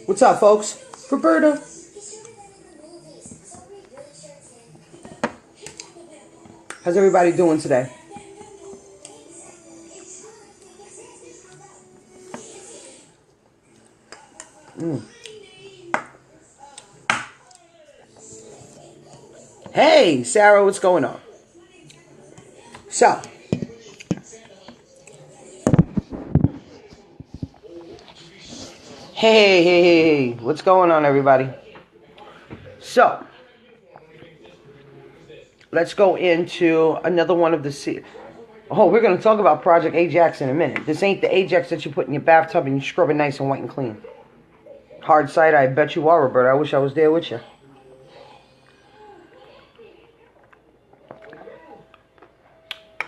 What's up, folks? Roberta. How's everybody doing today? Hey, Sarah, what's going on? So, hey, what's going on, everybody? So, let's go into another one of the... Oh, we're going to talk about Project Ajax in a minute. This ain't the Ajax that you put in your bathtub and you scrub it nice and white and clean. Hard side, I bet you are, Roberta. I wish I was there with you.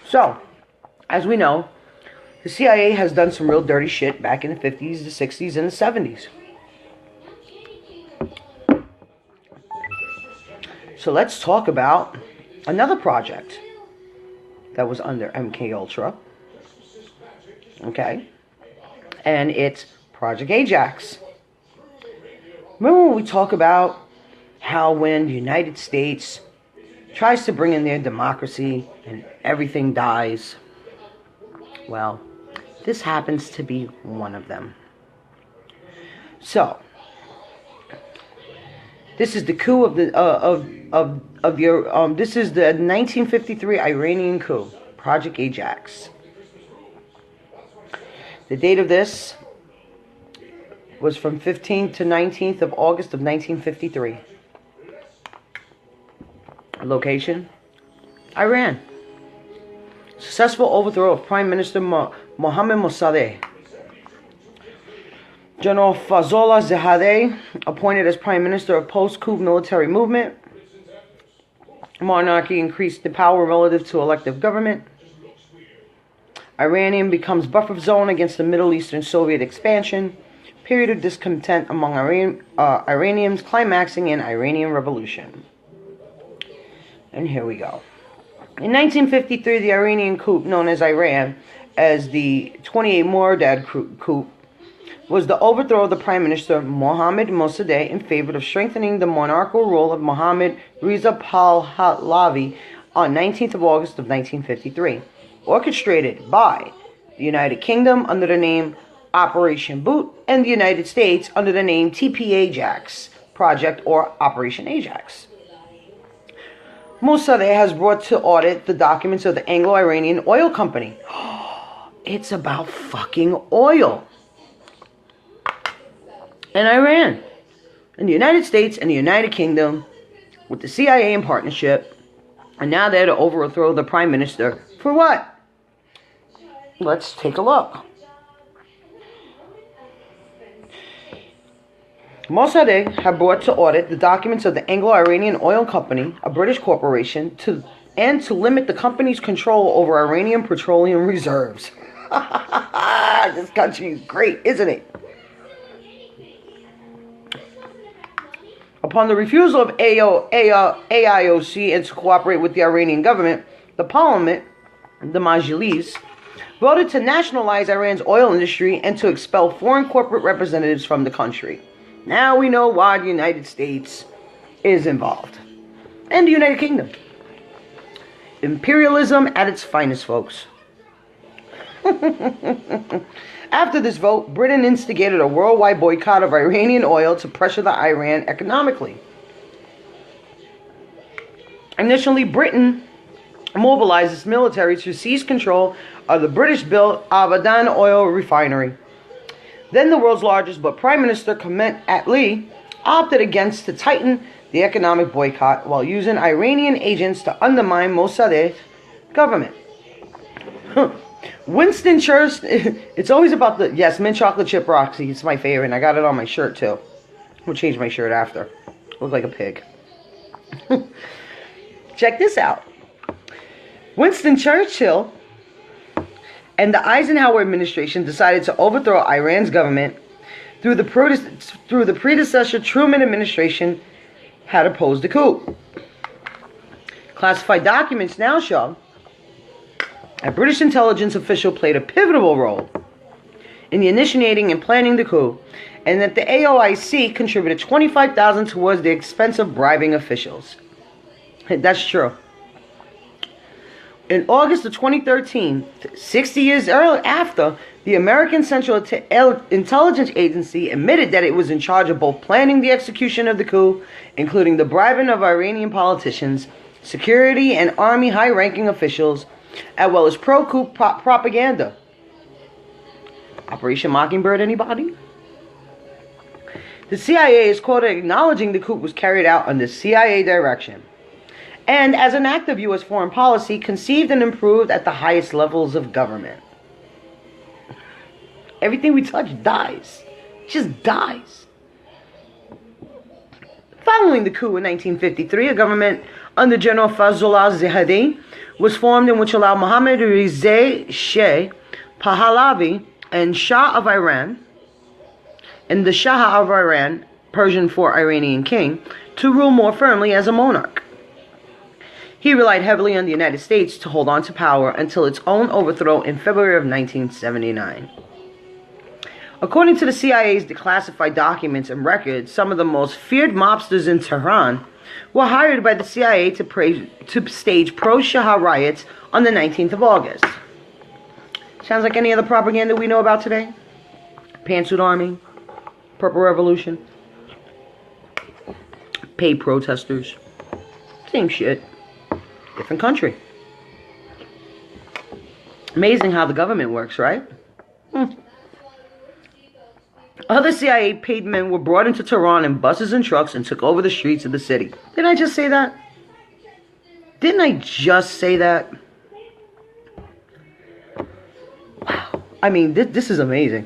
So, as we know, the CIA has done some real dirty shit back in the 50s, the 60s, and the 70s. So let's talk about another project that was under MK Ultra. Okay? And it's Project Ajax. Remember when we talk about how when the United States tries to bring in their democracy and everything dies? Well, this happens to be one of them. So, this is the coup of the this is the 1953 Iranian coup, Project Ajax. The date of this was from 15th to 19th of August of 1953. Location: Iran. Successful overthrow of Prime Minister Mohammad Mossadegh. General Fazollah Zahedeh appointed as Prime Minister of post-coup military movement. Monarchy increased the power relative to elective government. Iranian becomes buffer zone against the Middle Eastern Soviet expansion. Period of discontent among Iranians climaxing in Iranian Revolution. And here we go. In 1953, the Iranian coup, known as Iran as the 28 Mordad coup, was the overthrow of the Prime Minister Mohammad Mossadegh in favor of strengthening the monarchical rule of Mohammad Reza Pahlavi on 19th of August of 1953, orchestrated by the United Kingdom under the name Operation Boot and the United States under the name TP Ajax Project or Operation Ajax. Mossadegh has brought to audit the documents of the Anglo-Iranian Oil Company. It's about fucking oil. And Iran, and the United States and the United Kingdom, with the CIA in partnership, are now there to overthrow the Prime Minister. For what? Let's take a look. Mossadegh had brought to audit the documents of the Anglo-Iranian Oil Company, a British corporation, to limit the company's control over Iranian petroleum reserves. This country is great, isn't it? Upon the refusal of AIOC and to cooperate with the Iranian government, the parliament, the Majlis, voted to nationalize Iran's oil industry and to expel foreign corporate representatives from the country. Now we know why the United States is involved. And the United Kingdom. Imperialism at its finest, folks. After this vote, Britain instigated a worldwide boycott of Iranian oil to pressure the Iran economically. Initially, Britain mobilized its military to seize control of the British-built Abadan oil refinery. Then the world's largest, but Prime Minister Qamar Attali opted against to tighten the economic boycott while using Iranian agents to undermine Mossadegh's government. Winston Churchill, it's always about the, yes, mint chocolate chip Roxy, it's my favorite, and I got it on my shirt too. We'll change my shirt after. Look like a pig. Check this out. Winston Churchill and the Eisenhower administration decided to overthrow Iran's government through the predecessor Truman administration had opposed the coup. Classified documents now show a British intelligence official played a pivotal role in the initiating and planning the coup, and that the AOIC contributed $25,000 towards the expense of bribing officials. That's true. In August of 2013, 60 years after, the American Central Intelligence Agency admitted that it was in charge of both planning the execution of the coup, including the bribing of Iranian politicians, security and army high-ranking officials, as well as pro-coup propaganda. Operation Mockingbird, anybody? The CIA is quoted acknowledging the coup was carried out under CIA direction, and as an act of U.S. foreign policy, conceived and improved at the highest levels of government. Everything we touch dies. It just dies. Following the coup in 1953, a government under General Fazlullah Zahedi was formed in which allowed Mohammad Reza Shah Pahlavi and Shah of Iran, and the Shah of Iran, Persian for Iranian king, to rule more firmly as a monarch. He relied heavily on the United States to hold on to power until its own overthrow in February of 1979. According to the CIA's declassified documents and records, some of the most feared mobsters in Tehran were hired by the CIA to stage pro-Shah riots on the 19th of August. Sounds like any other propaganda we know about today? Pantsuit Army, Purple Revolution, paid protesters, same shit. Different country. Amazing how the government works, right? Other CIA paid men were brought into Tehran in buses and trucks and took over the streets of the city. Didn't I just say that? Didn't I just say that? Wow. I mean, this is amazing.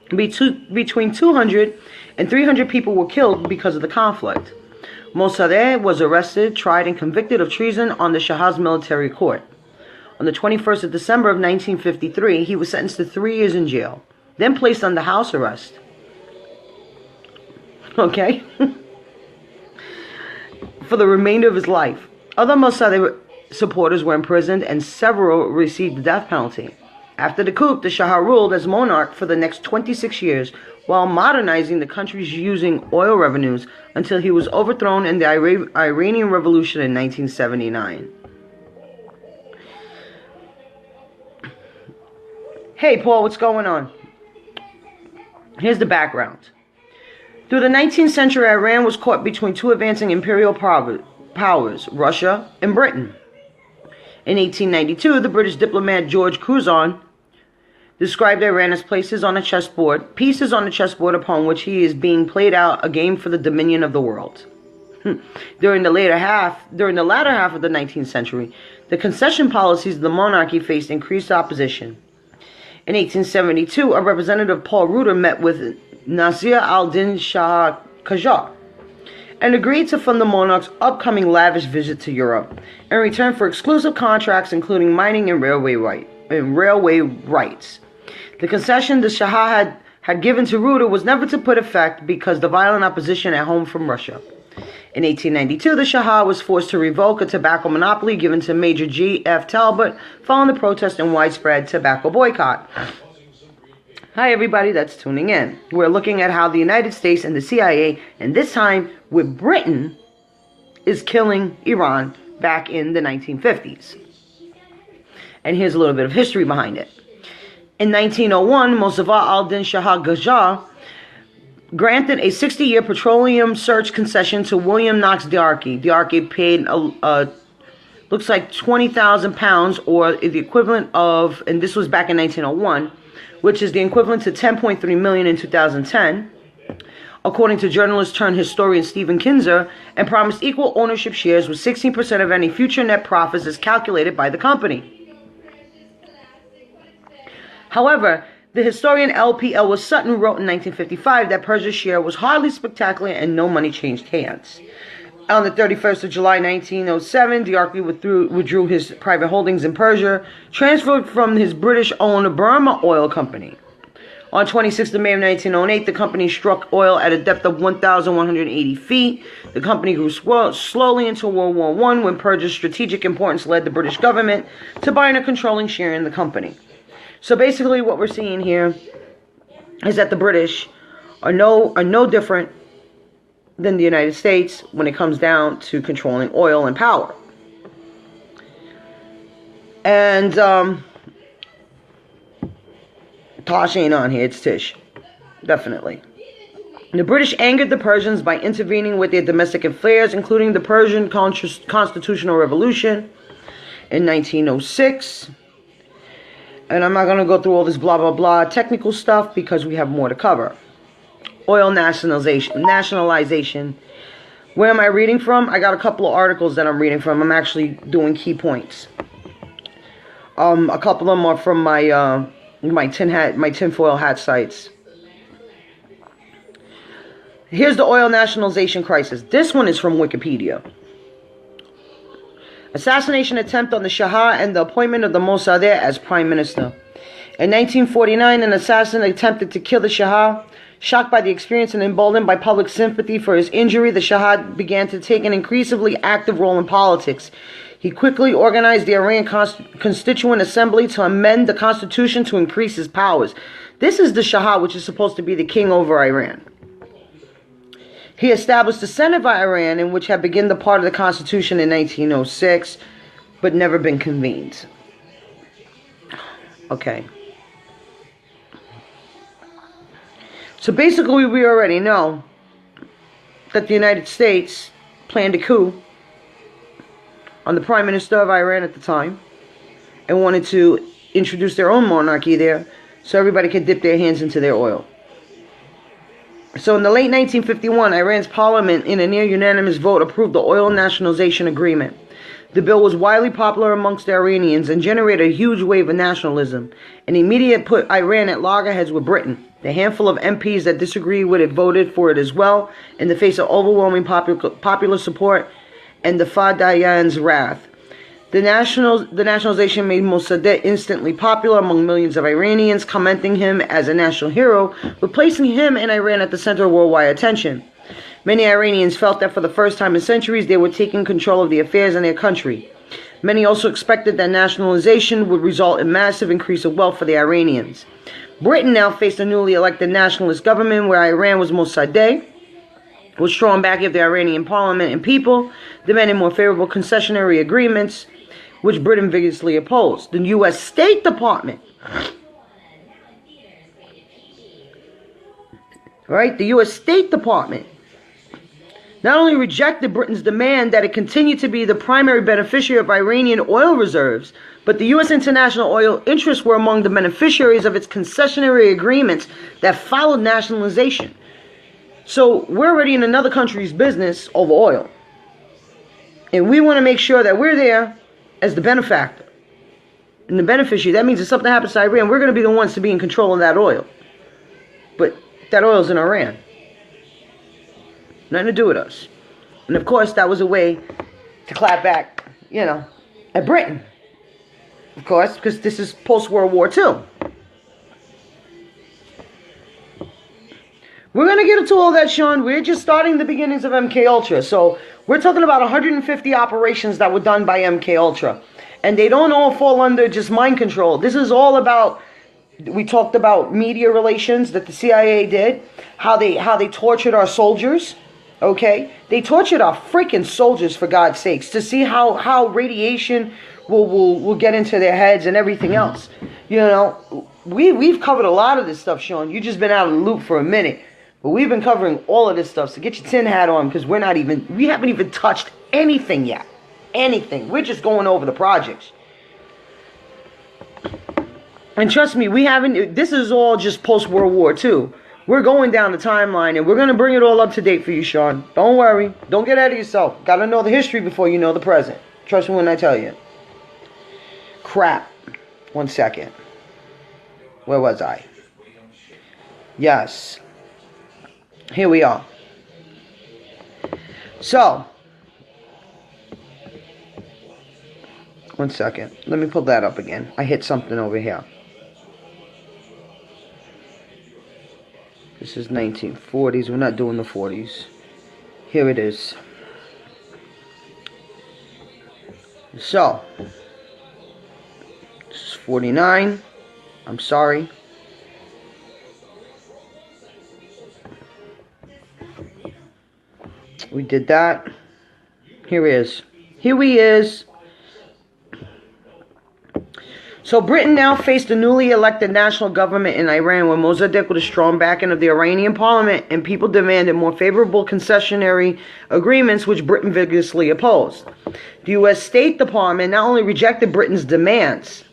Between 200 and 300 people were killed because of the conflict. Mossadegh was arrested, tried, and convicted of treason on the Shah's military court. On the 21st of December of 1953, he was sentenced to 3 years in jail, then placed under house arrest. Okay? For the remainder of his life. Other Mossadegh supporters were imprisoned, and several received the death penalty. After the coup, the Shah ruled as monarch for the next 26 years, while modernizing the country's using oil revenues until he was overthrown in the Iranian Revolution in 1979. Hey, Paul, what's going on? Here's the background. Through the 19th century, Iran was caught between two advancing imperial powers, Russia and Britain. In 1892, the British diplomat George Curzon described Iran as pieces on a chessboard upon which he is being played out a game for the dominion of the world. During the latter half of the 19th century, the concession policies of the monarchy faced increased opposition. In 1872, a representative, Paul Reuter, met with Nasir al-Din Shah Qajar and agreed to fund the monarch's upcoming lavish visit to Europe in return for exclusive contracts including mining and railway rights. The concession the Shah had given to Reuter was never to put effect because the violent opposition at home from Russia. In 1892, the Shah was forced to revoke a tobacco monopoly given to Major G.F. Talbot following the protest and widespread tobacco boycott. Hi everybody that's tuning in. We're looking at how the United States and the CIA, and this time with Britain, is killing Iran back in the 1950s. And here's a little bit of history behind it. In 1901, Mosaddegh al-Din Shah Qajar granted a 60-year petroleum search concession to William Knox D'Arcy. D'Arcy paid, looks like 20,000 pounds, or the equivalent of, and this was back in 1901, which is the equivalent to 10.3 million in 2010, according to journalist turned historian Stephen Kinzer, and promised equal ownership shares with 16% of any future net profits as calculated by the company. However, the historian L.P. Ellis Sutton wrote in 1955 that Persia's share was hardly spectacular and no money changed hands. On the 31st of July 1907, D'Arcy withdrew his private holdings in Persia, transferred from his British-owned Burma Oil Company. On 26th of May of 1908, the company struck oil at a depth of 1,180 feet. The company grew slowly into World War I when Persia's strategic importance led the British government to buying a controlling share in the company. So basically what we're seeing here is that the British are no different than the United States when it comes down to controlling oil and power. And Tosh ain't on here, it's Tish. Definitely. The British angered the Persians by intervening with their domestic affairs, including the Persian Constitutional Revolution in 1906. And I'm not going to go through all this blah, blah, blah technical stuff because we have more to cover. Oil nationalization. Where am I reading from? I got a couple of articles that I'm reading from. I'm actually doing key points. A couple of them are from my tinfoil hat sites. Here's the oil nationalization crisis. This one is from Wikipedia. Assassination attempt on the Shah and the appointment of the Mossadegh as prime minister. In 1949, an assassin attempted to kill the Shah. Shocked by the experience and emboldened by public sympathy for his injury, the Shah began to take an increasingly active role in politics. He quickly organized the Iran Constituent Assembly to amend the constitution to increase his powers. This is the Shah, which is supposed to be the king over Iran. He established the Senate of Iran, in which had begun the part of the constitution in 1906, but never been convened. Okay. So basically, we already know that the United States planned a coup on the prime minister of Iran at the time and wanted to introduce their own monarchy there so everybody could dip their hands into their oil. So in the late 1951, Iran's parliament, in a near unanimous vote, approved the Oil Nationalization Agreement. The bill was widely popular amongst the Iranians and generated a huge wave of nationalism. An immediate put Iran at loggerheads with Britain. The handful of MPs that disagreed with it voted for it as well, in the face of overwhelming popular support and the Fadayan's wrath. The nationalization made Mossadegh instantly popular among millions of Iranians, commending him as a national hero, but placing him and Iran at the center of worldwide attention. Many Iranians felt that for the first time in centuries they were taking control of the affairs in their country. Many also expected that nationalization would result in massive increase of wealth for the Iranians. Britain now faced a newly elected nationalist government where Iran was Mossadegh, was strong backing of the Iranian parliament and people, demanding more favorable concessionary agreements, which Britain vigorously opposed. The U.S. State Department, right? The U.S. State Department not only rejected Britain's demand that it continue to be the primary beneficiary of Iranian oil reserves, but the U.S. international oil interests were among the beneficiaries of its concessionary agreements that followed nationalization. So we're already in another country's business over oil. And we want to make sure that we're there as the benefactor and the beneficiary. That means if something happens to Iran, we're going to be the ones to be in control of that oil. But that oil's in Iran. Nothing to do with us. And of course, that was a way to clap back, at Britain. Of course, because this is post-World War II. We're going to get into all that, Sean. We're just starting the beginnings of MK Ultra. So we're talking about 150 operations that were done by MK Ultra. And they don't all fall under just mind control. This is all about, we talked about media relations that the CIA did. How they tortured our soldiers. Okay? They tortured our freaking soldiers, for God's sakes. To see how radiation will get into their heads and everything else. We've covered a lot of this stuff, Sean. You've just been out of the loop for a minute. But we've been covering all of this stuff, so get your tin hat on, because we haven't even touched anything yet. Anything. We're just going over the projects. And trust me, this is all just post-World War II. We're going down the timeline, and we're going to bring it all up to date for you, Sean. Don't worry. Don't get ahead of yourself. Got to know the history before you know the present. Trust me when I tell you. Crap. 1 second. Where was I? Yes. Here we are. So, 1 second. Let me pull that up again. I hit something over here. This is 1940s. We're not doing the 40s. Here it is. So, this is 49. I'm sorry. We did that. Here he is. Here he is. So Britain now faced a newly elected national government in Iran with Mossadegh with a strong backing of the Iranian parliament, and people demanded more favorable concessionary agreements, which Britain vigorously opposed. The U.S. State Department not only rejected Britain's demands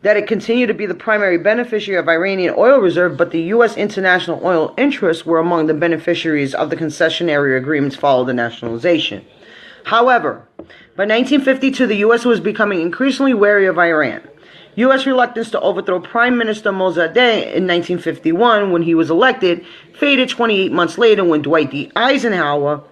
that it continue to be the primary beneficiary of Iranian oil reserve, but the U.S. international oil interests were among the beneficiaries of the concessionary agreements following the nationalization. However, by 1952, the U.S. was becoming increasingly wary of Iran. U.S. reluctance to overthrow Prime Minister Mossadegh in 1951 when he was elected faded 28 months later when Dwight D. Eisenhower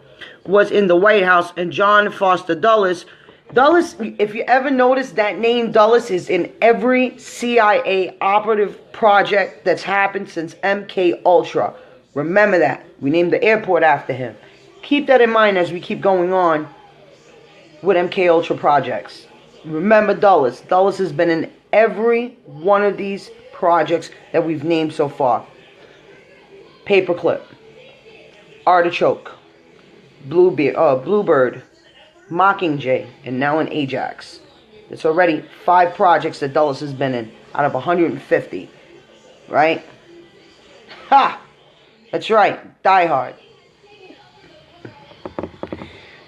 was in the White House and John Foster Dulles. Dulles, if you ever notice that name, Dulles is in every CIA operative project that's happened since MK Ultra. Remember that. We named the airport after him. Keep that in mind as we keep going on with MK Ultra projects. Remember Dulles. Dulles has been in every one of these projects that we've named so far. Paperclip, Artichoke, Bluebird, Mockingjay, and now in Ajax. It's already 5 projects that Dulles has been in out of 150. Right? Ha! That's right. Die Hard.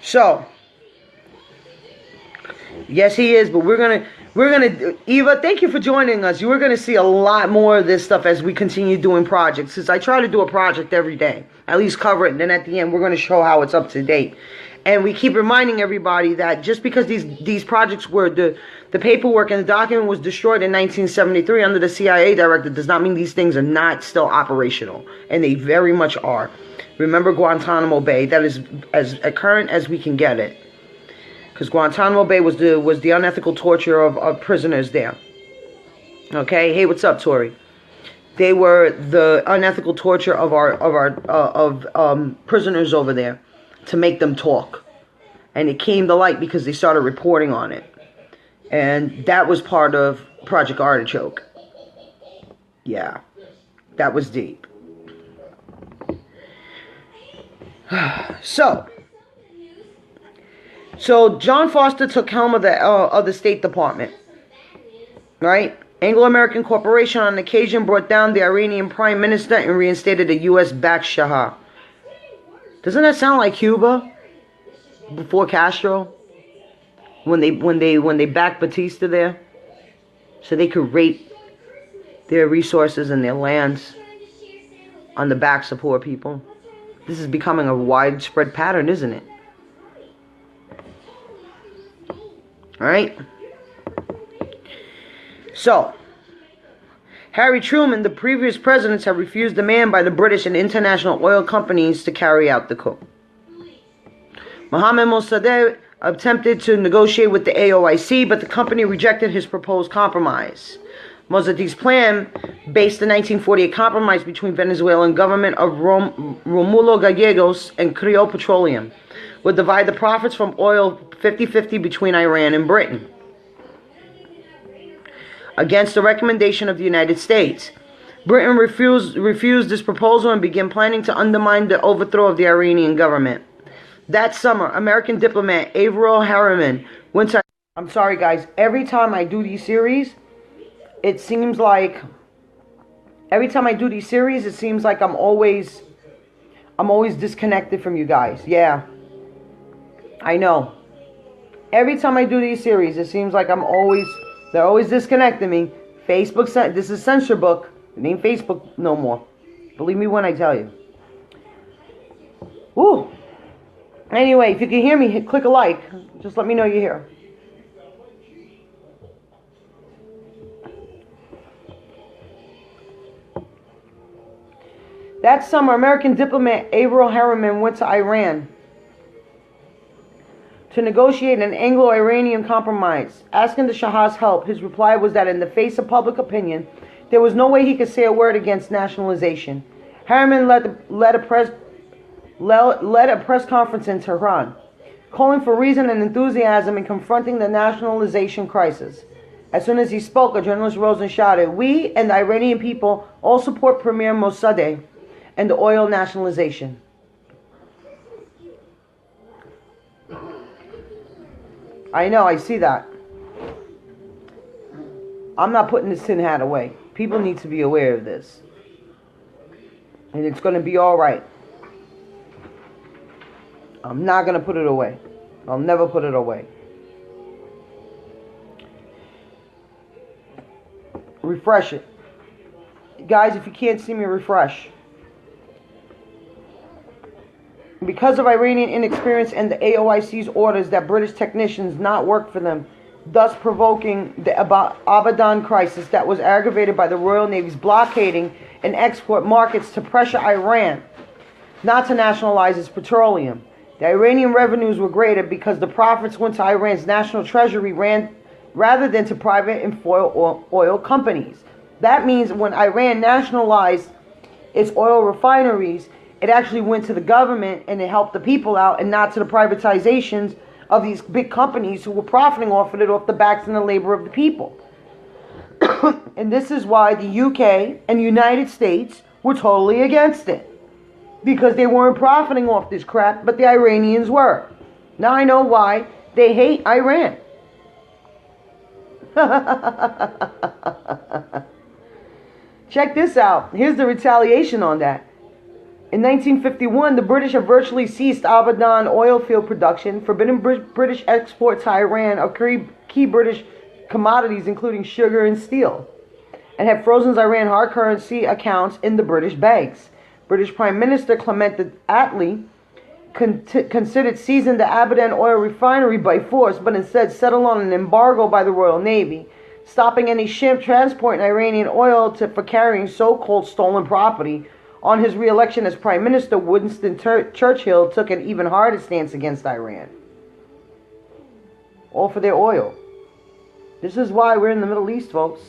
So, yes, he is, but we're gonna Eva, thank you for joining us. You are gonna see a lot more of this stuff as we continue doing projects. Since I try to do a project every day, at least cover it, and then at the end we're gonna show how it's up to date. And we keep reminding everybody that just because these projects were the paperwork and the document was destroyed in 1973 under the CIA directive does not mean these things are not still operational, and they very much are. Remember Guantanamo Bay? That is as current as we can get it. Because Guantanamo Bay was the unethical torture of prisoners there. Okay, hey, what's up, Tori? They were the unethical torture of prisoners over there to make them talk, and it came to light because they started reporting on it, and that was part of Project Artichoke. Yeah, that was deep. So John Foster took helm of the State Department, right? Anglo-American Corporation on occasion brought down the Iranian Prime Minister and reinstated a U.S.-backed Shah. Doesn't that sound like Cuba before Castro? When they backed Batista there, so they could rape their resources and their lands on the backs of poor people. This is becoming a widespread pattern, isn't it? Alright? So, Harry Truman, the previous presidents have refused demand by the British and international oil companies to carry out the coup. Mohammad Mossadegh attempted to negotiate with the AOIC, but the company rejected his proposed compromise. Mossadegh's plan, based the 1948 compromise between Venezuelan government of Romulo Gallegos and Creole Petroleum, would divide the profits from oil 50-50 between Iran and Britain, against the recommendation of the United States. Britain refused this proposal and began planning to undermine the overthrow of the Iranian government. That summer, American diplomat Averell Harriman went to... I'm sorry, guys. Every time I do these series, it seems like... I'm always disconnected from you guys. Yeah. I know. Every time I do these series, it seems like they're always disconnecting me. Facebook said, this is censor book. It ain't Facebook no more. Believe me when I tell you. Woo. Anyway, if you can hear me, click a like. Just let me know you're here. That summer, American diplomat Averell Harriman went to Iran to negotiate an Anglo-Iranian compromise, asking the Shah's help. His reply was that in the face of public opinion, there was no way he could say a word against nationalization. Harriman led a press conference in Tehran, calling for reason and enthusiasm in confronting the nationalization crisis. As soon as he spoke, a journalist rose and shouted, "We and the Iranian people all support Premier Mossadegh and the oil nationalization." I know, I see that. I'm not putting this tin hat away. People need to be aware of this. And it's going to be all right. I'm not going to put it away. I'll never put it away. Refresh it. Guys, if you can't see me, refresh. Because of Iranian inexperience and the AOIC's orders that British technicians not work for them, thus provoking the Abadan crisis that was aggravated by the Royal Navy's blockading and export markets to pressure Iran not to nationalize its petroleum. The Iranian revenues were greater because the profits went to Iran's national treasury rather than to private and foreign oil companies. That means when Iran nationalized its oil refineries, it actually went to the government and it helped the people out and not to the privatizations of these big companies who were profiting off of it, off the backs and the labor of the people. And this is why the UK and the United States were totally against it. Because they weren't profiting off this crap, but the Iranians were. Now I know why they hate Iran. Check this out. Here's the retaliation on that. In 1951, the British have virtually ceased Abadan oil field production, forbidden British exports to Iran of key British commodities, including sugar and steel, and have frozen Iran hard currency accounts in the British banks. British Prime Minister Clement Attlee considered seizing the Abadan oil refinery by force, but instead settled on an embargo by the Royal Navy, stopping any ship transporting Iranian oil for carrying so-called stolen property. On his re-election as Prime Minister, Winston Churchill took an even harder stance against Iran. All for their oil. This is why we're in the Middle East, folks.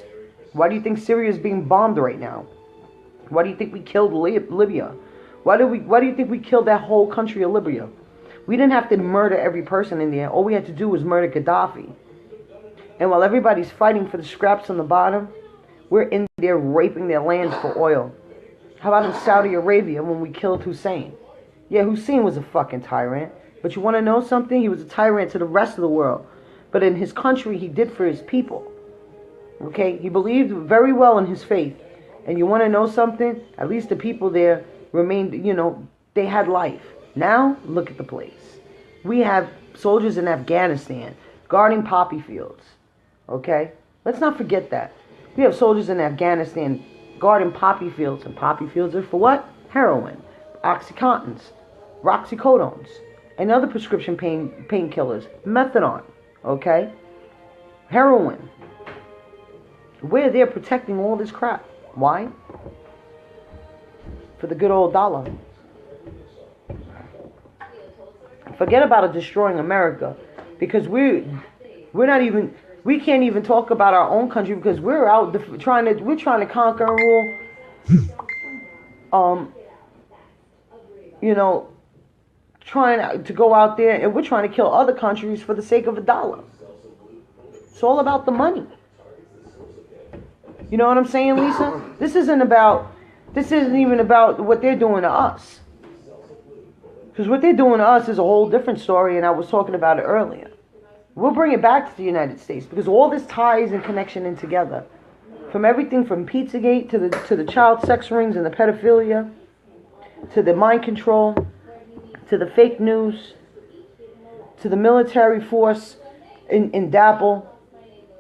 Why do you think Syria is being bombed right now? Why do you think we killed Libya? Why do you think we killed that whole country of Libya? We didn't have to murder every person in there. All we had to do was murder Gaddafi. And while everybody's fighting for the scraps on the bottom, we're in there raping their lands for oil. How about in Saudi Arabia when we killed Hussein? Yeah, Hussein was a fucking tyrant. But you want to know something? He was a tyrant to the rest of the world. But in his country, he did for his people. Okay? He believed very well in his faith. And you want to know something? At least the people there remained, they had life. Now, look at the place. We have soldiers in Afghanistan guarding poppy fields. Okay? Let's not forget that. We have soldiers in Afghanistan guarding poppy fields, and poppy fields are for what? Heroin, oxycontins, roxycodones, and other prescription painkillers, methadone, okay? Heroin. We're there protecting all this crap. Why? For the good old dollar. Forget about it destroying America, because we can't even talk about our own country because we're out trying to conquer and rule. Trying to go out there and we're trying to kill other countries for the sake of a dollar. It's all about the money. You know what I'm saying, Lisa? This isn't even about what they're doing to us. Because what they're doing to us is a whole different story, and I was talking about it earlier. We'll bring it back to the United States because all this ties and connection in together. From everything from Pizzagate to the child sex rings and the pedophilia, to the mind control, to the fake news, to the military force in DAPL,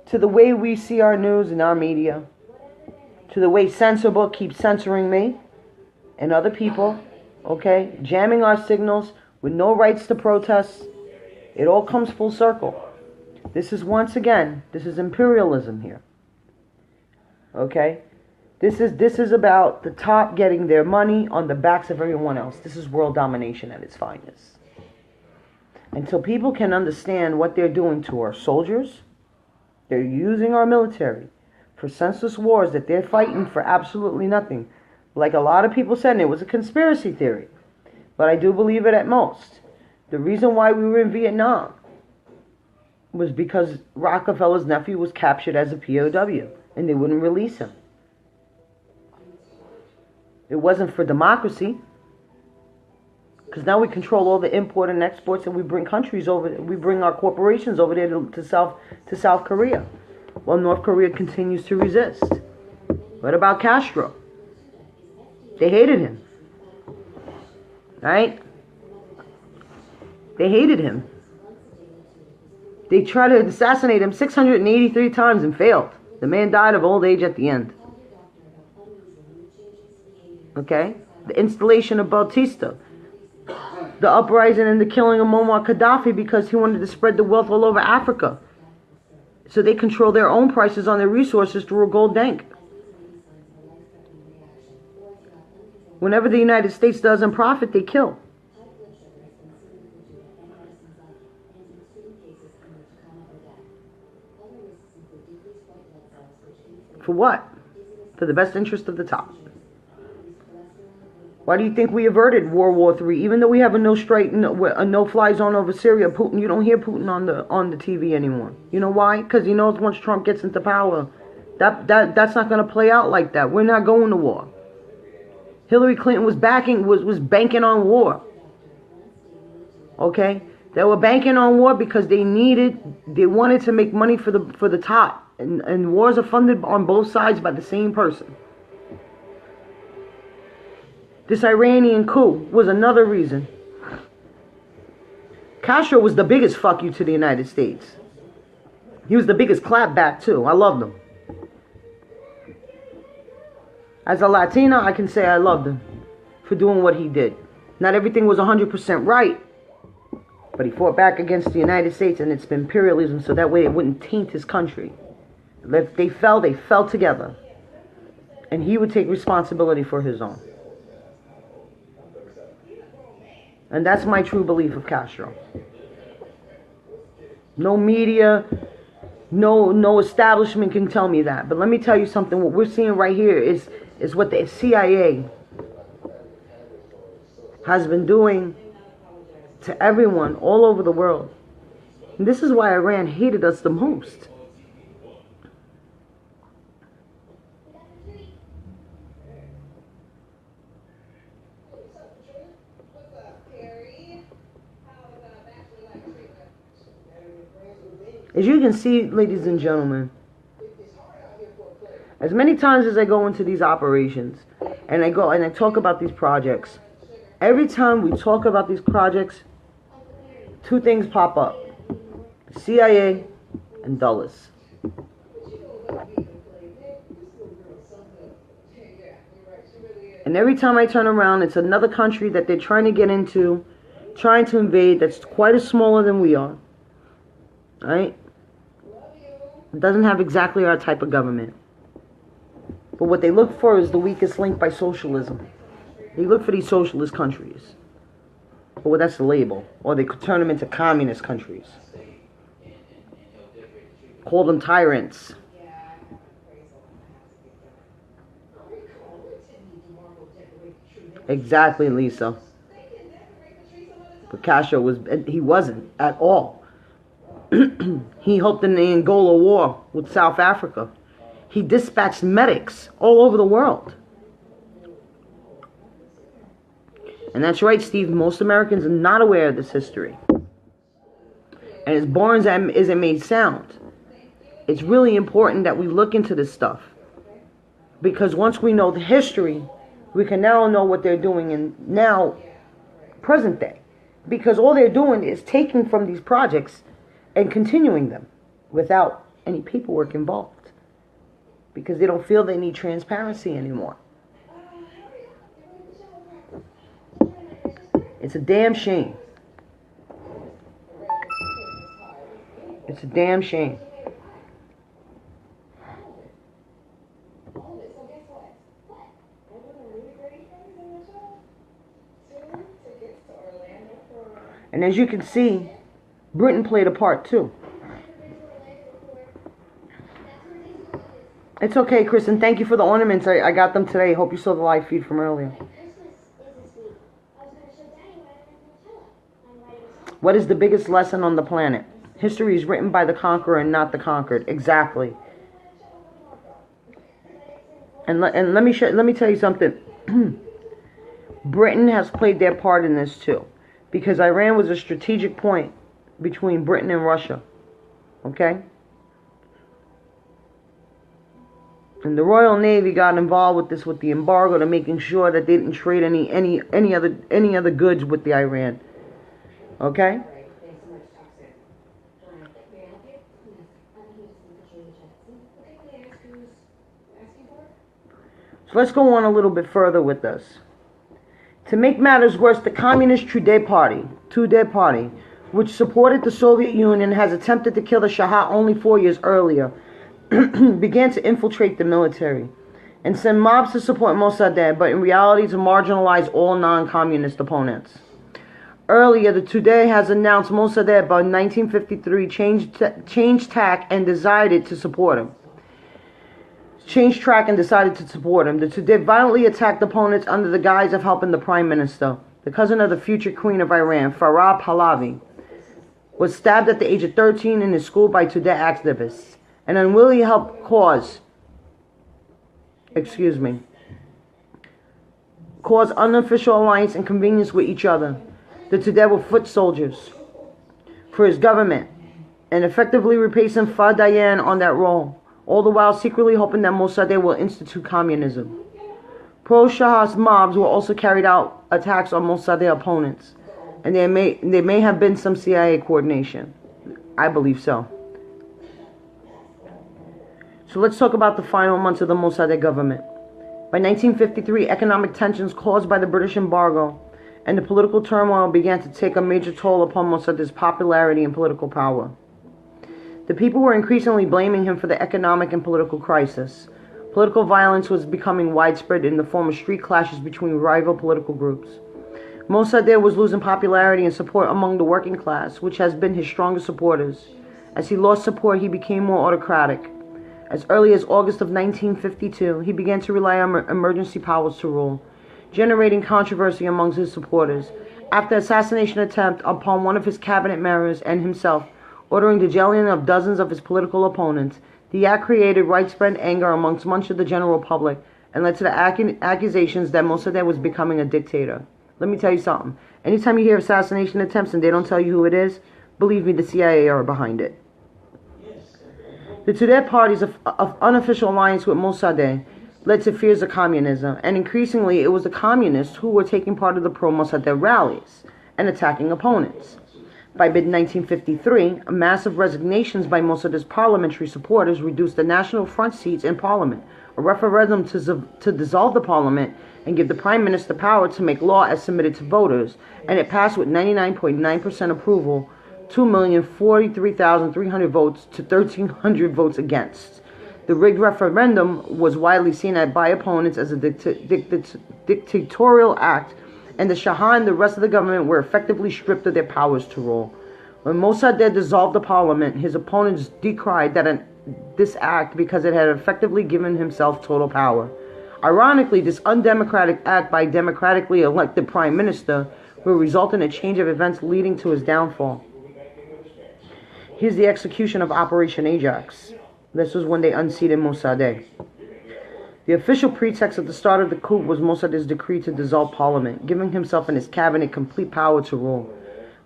to the way we see our news and our media, to the way Censorbook keeps censoring me and other people, okay, jamming our signals with no rights to protest. It all comes full circle. This is imperialism here. Okay? This is about the top getting their money on the backs of everyone else. This is world domination at its finest. Until people can understand what they're doing to our soldiers, they're using our military for senseless wars that they're fighting for absolutely nothing. Like a lot of people said, it was a conspiracy theory. But I do believe it at most. The reason why we were in Vietnam was because Rockefeller's nephew was captured as a POW and they wouldn't release him. It wasn't for democracy. Because now we control all the import and exports, and we bring countries over. We bring our corporations over there to South Korea, while North Korea continues to resist. What about Castro? They hated him, right? They hated him. They tried to assassinate him 683 times and failed. The man died of old age at the end. Okay? The installation of Bautista. The uprising and the killing of Muammar Gaddafi because he wanted to spread the wealth all over Africa. So they control their own prices on their resources through a gold bank. Whenever the United States doesn't profit, they kill. For what? For the best interest of the top. Why do you think we averted World War III? Even though we have a no-fly zone over Syria, Putin, you don't hear Putin on the TV anymore. You know why? Because he knows once Trump gets into power, that's not going to play out like that. We're not going to war. Hillary Clinton was banking on war. Okay? They were banking on war because they wanted to make money for the top. And wars are funded on both sides by the same person. This Iranian coup was another reason. Castro was the biggest fuck you to the United States. He was the biggest clapback too. I loved him. As a Latina, I can say I loved him for doing what he did. Not everything was 100% right, but he fought back against the United States and its imperialism so that way it wouldn't taint his country. If they fell together. And he would take responsibility for his own. And that's my true belief of Castro. No media, no establishment can tell me that. But let me tell you something. What we're seeing right here is what the CIA has been doing to everyone all over the world. And this is why Iran hated us the most. As you can see, ladies and gentlemen, as many times as I go into these operations and I talk about these projects, every time we talk about these projects, two things pop up: CIA and Dulles. And every time I turn around, it's another country that they're trying to get into, trying to invade, that's quite as smaller than we are. Right? It doesn't have exactly our type of government. But what they look for is the weakest link by socialism. They look for these socialist countries. Well, that's the label. Or they could turn them into communist countries. Call them tyrants. Exactly, Lisa. But Castro wasn't at all. He helped in the Angola War with South Africa. He dispatched medics all over the world. And that's right, Steve. Most Americans are not aware of this history. And as boring as it may sound, it's really important that we look into this stuff. Because once we know the history, we can now know what they're doing in now, present day. Because all they're doing is taking from these projects and continuing them without any paperwork involved. Because they don't feel they need transparency anymore. It's a damn shame. It's a damn shame. And as you can see, Britain played a part too. It's okay, Chris, and thank you for the ornaments. I got them today. Hope you saw the live feed from earlier. What is the biggest lesson on the planet? History is written by the conqueror and not the conquered. Exactly. And let me tell you something. Britain has played their part in this too, because Iran was a strategic point between Britain and Russia. Okay? And the Royal Navy got involved with this, with the embargo, to making sure that they didn't trade any other goods with the Iran. Okay? So let's go on a little bit further with this. To make matters worse, the Communist Tudeh Party, which supported the Soviet Union, has attempted to kill the Shah only 4 years earlier, began to infiltrate the military and send mobs to support Mossadegh, but in reality to marginalize all non-communist opponents. Earlier, the Tudeh has announced Mossadegh by 1953 changed tack and decided to support him. The Tudeh violently attacked opponents under the guise of helping the Prime Minister. The cousin of the future Queen of Iran, Farah Pahlavi, was stabbed at the age of 13 in his school by Tudeh activists, and unwillingly helped cause unofficial alliance and convenience with each other. The Tudeh were foot soldiers for his government, and effectively replacing Fadayan on that role, all the while secretly hoping that Mossadegh will institute communism. Pro-Shah's mobs were also carried out attacks on Mossadegh opponents, and there may have been some CIA coordination. I believe so. So let's talk about the final months of the Mossadegh government. By 1953, economic tensions caused by the British embargo and the political turmoil began to take a major toll upon Mossadegh's popularity and political power. The people were increasingly blaming him for the economic and political crisis. Political violence was becoming widespread in the form of street clashes between rival political groups. Mossadegh was losing popularity and support among the working class, which has been his strongest supporters. As he lost support, he became more autocratic. As early as August of 1952, he began to rely on emergency powers to rule, generating controversy amongst his supporters. After an assassination attempt upon one of his cabinet members and himself, ordering the jailing of dozens of his political opponents, the act created widespread anger amongst much of the general public and led to the accusations that Mossadegh was becoming a dictator. Let me tell you something. Anytime you hear assassination attempts and they don't tell you who it is, believe me, the CIA are behind it. The Tudeh party's unofficial alliance with Mossadegh led to fears of communism, and increasingly it was the communists who were taking part of the pro-Mossadegh rallies and attacking opponents. By mid-1953, massive resignations by Mossadegh's parliamentary supporters reduced the National Front seats in parliament. A referendum to dissolve the parliament and give the Prime Minister power to make law as submitted to voters, and it passed with 99.9% approval, 2,043,300 votes to 1,300 votes against. The rigged referendum was widely seen by opponents as a dictatorial act, and the Shah and the rest of the government were effectively stripped of their powers to rule. When Mossadegh dissolved the parliament, his opponents decried this act because it had effectively given himself total power. Ironically, this undemocratic act by a democratically elected prime minister will result in a change of events leading to his downfall. Here's the execution of Operation Ajax. This was when they unseated Mossadegh. The official pretext at the start of the coup was Mossadegh's decree to dissolve parliament, giving himself and his cabinet complete power to rule.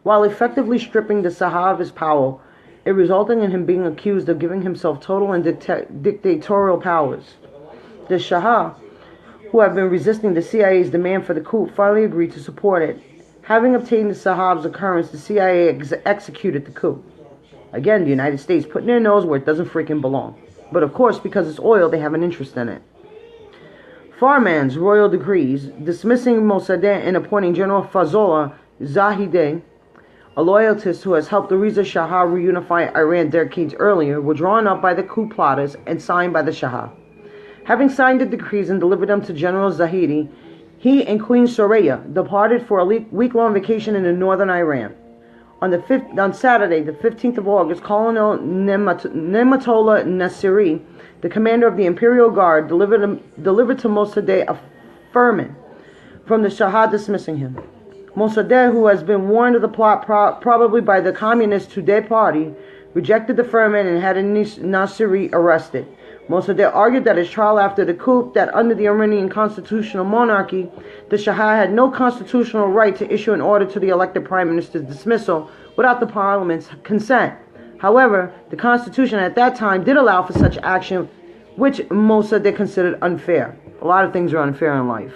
While effectively stripping the Shah of his power, it resulted in him being accused of giving himself total and dictatorial powers. The Shah, who had been resisting the CIA's demand for the coup, finally agreed to support it. Having obtained the Shah's concurrence, the CIA executed the coup. Again, the United States putting their nose where it doesn't freaking belong. But of course, because it's oil, they have an interest in it. Farman's royal decrees dismissing Mossadegh and appointing General Fazollah Zahideh, a loyalist who has helped the Reza Shah reunify Iran decades earlier, were drawn up by the coup plotters and signed by the Shah. Having signed the decrees and delivered them to General Zahidi, he and Queen Soraya departed for a week-long vacation in northern Iran. On Saturday, the 15th of August, Colonel Nematollah Nasiri, the commander of the Imperial Guard, delivered to Mossadegh a firman from the Shah dismissing him. Mossadegh, who has been warned of the plot probably by the Communist Tudeh party, rejected the firman and had Nasiri arrested. Mossadegh argued that his trial after the coup, that under the Iranian constitutional monarchy, the Shah had no constitutional right to issue an order to the elected prime minister's dismissal without the parliament's consent. However, the constitution at that time did allow for such action, which Mossadegh considered unfair. A lot of things are unfair in life.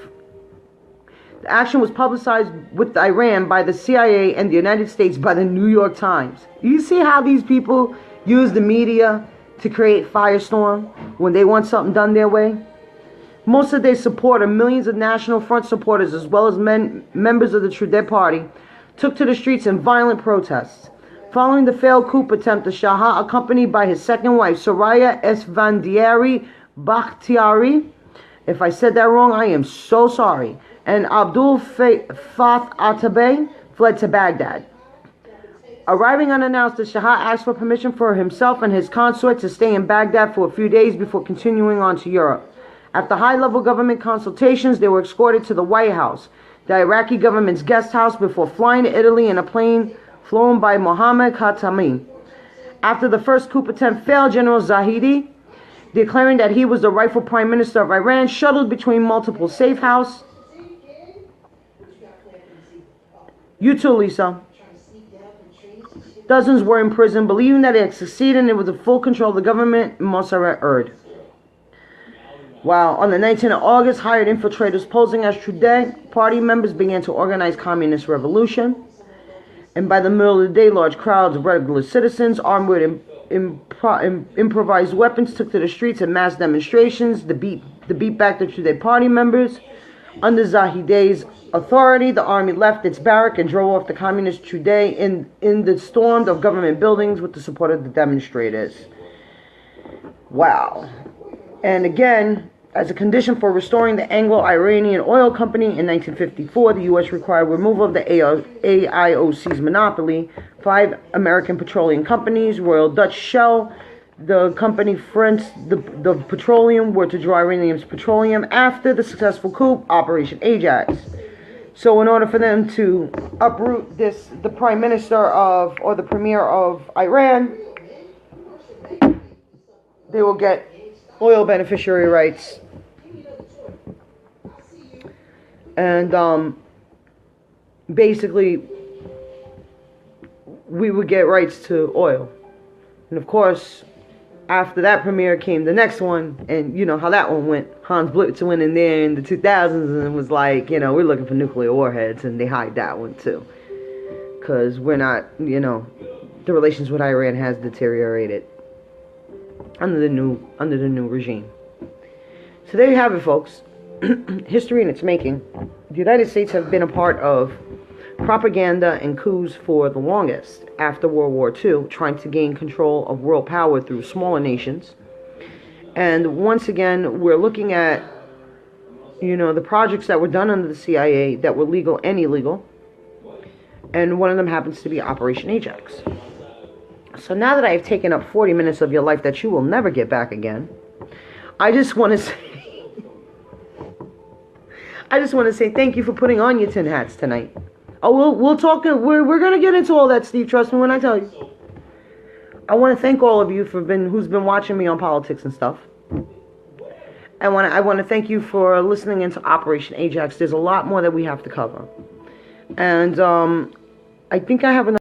The action was publicized with Iran by the CIA and the United States by the New York Times. You see how these people use the media to create firestorm when they want something done their way? Mossadegh's supporter, millions of National Front supporters, as well as members of the Trudeau party, took to the streets in violent protests. Following the failed coup attempt, the Shah, accompanied by his second wife, Soraya Esfandiari Bakhtiari, if I said that wrong, I am so sorry, and Abdul Fath Atabey, fled to Baghdad. Arriving unannounced, the Shah asked for permission for himself and his consort to stay in Baghdad for a few days before continuing on to Europe. After high-level government consultations, they were escorted to the White House, the Iraqi government's guest house, before flying to Italy in a plane flown by Mohammad Khatami. After the first coup attempt failed, General Zahedi, declaring that he was the rightful prime minister of Iran, shuttled between multiple safe houses. You too, Lisa. Dozens were in prison, believing that it had succeeded and it was in full control of the government. Mossad erred. While on the 19th of August, hired infiltrators posing as Trudeau party members began to organize communist revolution. And by the middle of the day, large crowds of regular citizens, armed with improvised weapons, took to the streets in mass demonstrations to beat back the Trudeau party members. Under Zahideh's authority, the army left its barrack and drove off the communist Trudeau in the storm of government buildings with the support of the demonstrators. Wow. And again, as a condition for restoring the Anglo-Iranian Oil Company in 1954, the U.S. required removal of the AIOC's monopoly. 5 American petroleum companies, Royal Dutch Shell, the company France, the petroleum, were to draw Iranian's petroleum after the successful coup, Operation Ajax. So in order for them to uproot the prime minister or the premier of Iran, they will get oil beneficiary rights. And basically, we would get rights to oil. And of course, after that premiere came the next one, and you know how that one went. Hans Blitz went in there in the 2000s and was like, we're looking for nuclear warheads, and they hide that one too. Because we're not, the relations with Iran has deteriorated under the new regime. So there you have it, folks. History in its making. The United States have been a part of propaganda and coups for the longest after World War II, trying to gain control of world power through smaller nations. And once again, we're looking at, the projects that were done under the CIA that were legal and illegal. And one of them happens to be Operation Ajax. So now that I've taken up 40 minutes of your life that you will never get back again, I just want to say thank you for putting on your tin hats tonight. Oh, we'll talk. We're gonna get into all that, Steve. Trust me when I tell you. I want to thank all of you who's been watching me on politics and stuff. I want to thank you for listening into Operation Ajax. There's a lot more that we have to cover, and I think I have enough